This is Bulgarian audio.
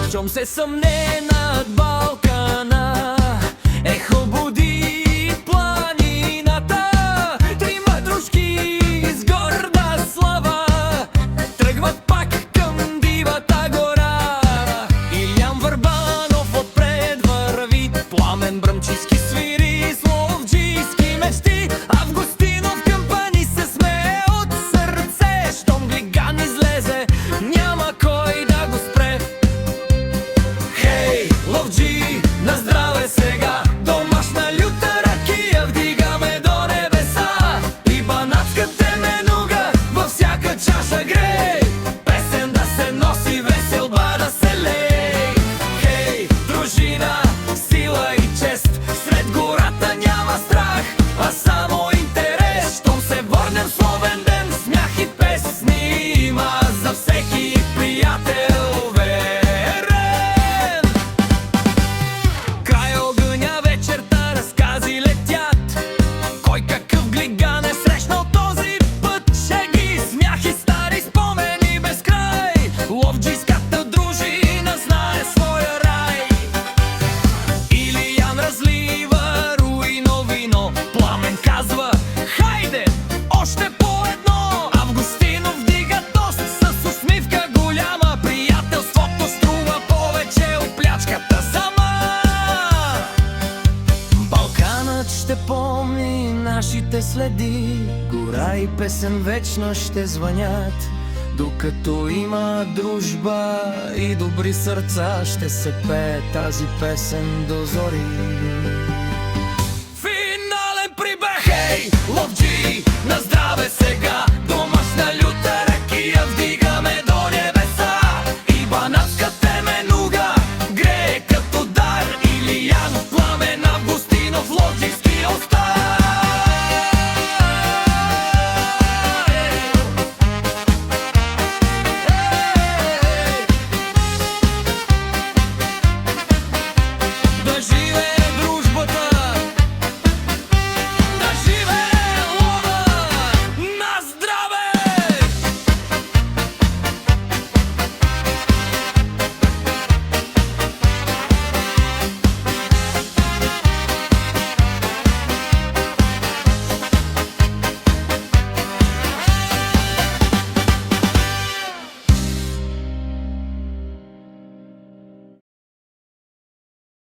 Щом се съмне над Балкана, ехо буди планината. Трима дружки с горда слава тръгват пак към дивата гора. Илян Върбанов отпред върви, Пламен Бръмчиски свири словджийски мечти. Августинов кампани се смее от сърце. Щом Глиган излезе, няма кой да го спре. Хей, ловджи, на здраве сега! Домашна люта ракия вдигаме до небеса. И банатска теменуга във всяка чаша грей. Песен да се носи, веселба да се лей. Хей, дружина, сила и чест, сред гората няма страх, а само интерес. Щом се върнем словен ден, смях и песни има за всеки приятел верен. Край огъня вечерта разкази летят, кой какъв Глиган е срещнал този път. Шеги, смях и стари спомени без край. Ловджийската дружина знае своя рай. Илиян разлива руино вино, Пламен казва: хайде, още по едно. Августинов вдига тост с усмивка голяма. Приятелството струва повече от плячката сама. Балканът ще помни нашите следи, гора и песен вечно ще звънят. Докато има дружба и добри сърца, ще се пее тази песен до зори. Финален прибег! Хей, ловджи, на здраве сега!